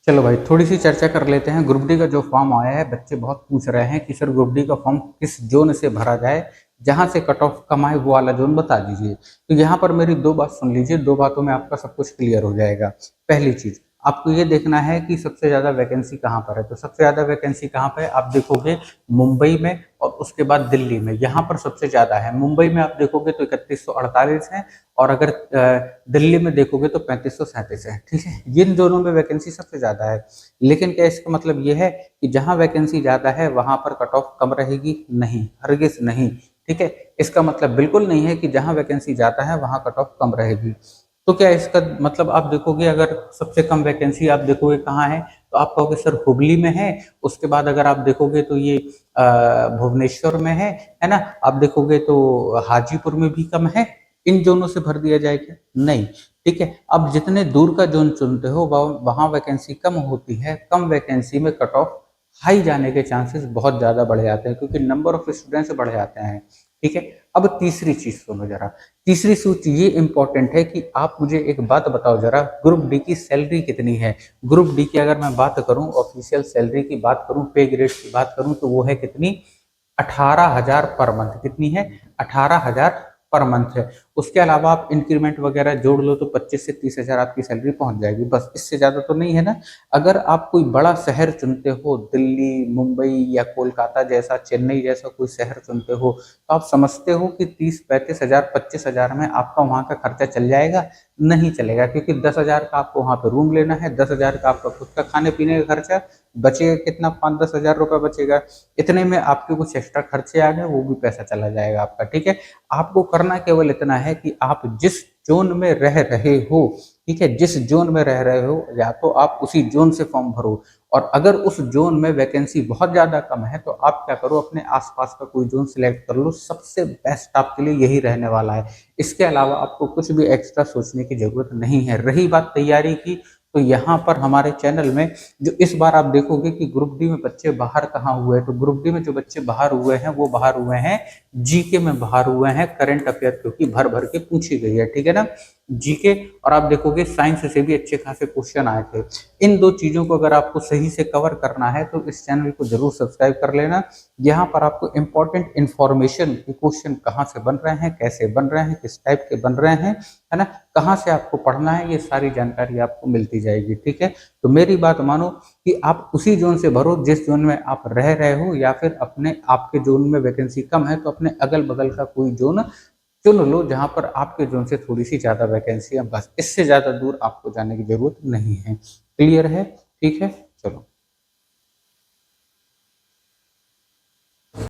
चलो भाई, थोड़ी सी चर्चा कर लेते हैं। ग्रुप डी का जो फॉर्म आया है, बच्चे बहुत पूछ रहे हैं कि सर ग्रुप डी का फॉर्म किस जोन से भरा जाए, जहां से कट ऑफ कम आए वो वाला जोन बता दीजिए। तो यहाँ पर मेरी दो बात सुन लीजिए, दो बातों में आपका सब कुछ क्लियर हो जाएगा। पहली चीज, आपको ये देखना है कि सबसे ज्यादा वैकेंसी कहाँ पर है। तो सबसे ज्यादा वैकेंसी कहाँ पर है आप देखोगे, मुंबई में और उसके बाद दिल्ली में, यहाँ पर सबसे ज्यादा है। मुंबई में आप देखोगे तो 3148 है, और अगर दिल्ली में देखोगे तो 3537 है। ठीक है, इन दोनों में वैकेंसी सबसे ज्यादा है। लेकिन क्या इसका मतलब ये है कि जहां वैकेंसी ज्यादा है वहां पर कट ऑफ कम रहेगी? नहीं, हरगिज नहीं। ठीक है, इसका मतलब बिल्कुल नहीं है कि जहां वैकेंसी ज्यादा है वहां कट ऑफ कम रहेगी। तो क्या इसका मतलब आप देखोगे, अगर सबसे कम वैकेंसी आप देखोगे कहाँ है, तो आप कहोगे सर हुबली में है। उसके बाद अगर आप देखोगे तो ये भुवनेश्वर में है ना। आप देखोगे तो हाजीपुर में भी कम है। इन जोनों से भर दिया जाए क्या? नहीं। ठीक है, अब जितने दूर का जोन चुनते हो वहां वैकेंसी कम होती है। कम वैकेंसी में कट ऑफ हाई जाने के चांसेस बहुत ज्यादा बढ़ जाते हैं, क्योंकि नंबर ऑफ स्टूडेंट्स बढ़ जाते हैं। ठीक है, अब तीसरी चीज सुनो जरा। तीसरी चीज ये इंपॉर्टेंट है कि आप मुझे एक बात बताओ जरा, ग्रुप डी की सैलरी कितनी है? ग्रुप डी की अगर मैं बात करूं, ऑफिशियल सैलरी की बात करूं, पे ग्रेड की बात करूं, तो वो है कितनी? 18,000 पर मंथ। कितनी है? 18,000 पर मंथ है। उसके अलावा आप इंक्रीमेंट वगैरह जोड़ लो तो 25 से 30,000 आपकी सैलरी पहुंच जाएगी, बस। इससे ज्यादा तो नहीं है ना। अगर आप कोई बड़ा शहर चुनते हो, दिल्ली, मुंबई या कोलकाता जैसा, चेन्नई जैसा कोई शहर चुनते हो, तो आप समझते हो कि 30-35,000, 25,000 में आपका वहां का खर्चा चल जाएगा? नहीं चलेगा, क्योंकि 10,000 का आपको वहां पे रूम लेना है, 10,000 का आपका खुद का खाने पीने का खर्चा बचेगा। कितना? 5-10,000 रुपये बचेगा। इतने में आपके कुछ एक्स्ट्रा खर्चे आ गए, वो भी पैसा चला जाएगा आपका। ठीक है, आपको करना केवल इतना है कि आप जिस जोन में रह रहे हो, ठीक है, जिस जोन में रह रहे हो, या तो आप उसी जोन से फॉर्म भरो। और अगर उस जोन में वैकेंसी बहुत ज्यादा कम है तो आप क्या करो, अपने आसपास का कोई जोन सिलेक्ट कर लो। सबसे बेस्ट आपके लिए यही रहने वाला है। इसके अलावा आपको कुछ भी एक्स्ट्रा सोचने की जरूरत नहीं है। रही बात तैयारी की, तो यहाँ पर हमारे चैनल में जो इस बार आप देखोगे कि ग्रुप डी में बच्चे बाहर कहाँ हुए, तो ग्रुप डी में जो बच्चे बाहर हुए हैं वो बाहर हुए हैं जीके में, बाहर हुए हैं करंट अफेयर, क्योंकि भर भर के पूछी गई है। ठीक है ना, जीके। और आप देखोगे साइंस से भी अच्छे खासे क्वेश्चन आए थे। इन दो चीजों को अगर आपको सही से कवर करना है तो इस चैनल को जरूर सब्सक्राइब कर लेना। यहाँ पर आपको इंपॉर्टेंट इन्फॉर्मेशन कि क्वेश्चन कहाँ से बन रहे हैं, कैसे बन रहे हैं, किस टाइप के बन रहे हैं, है ना, कहाँ से आपको पढ़ना है, ये सारी जानकारी आपको मिलती जाएगी। ठीक है, तो मेरी बात मानो कि आप उसी जोन से भरो जिस जोन में आप रह रहे हो, या फिर अपने आपके जोन में वैकेंसी कम है तो अपने अगल बगल का कोई जोन चुन लो जहां पर आपके जोन से थोड़ी सी ज्यादा वैकेंसी है, बस। इससे ज्यादा दूर आपको जाने की जरूरत नहीं है। क्लियर है? ठीक है, चलो।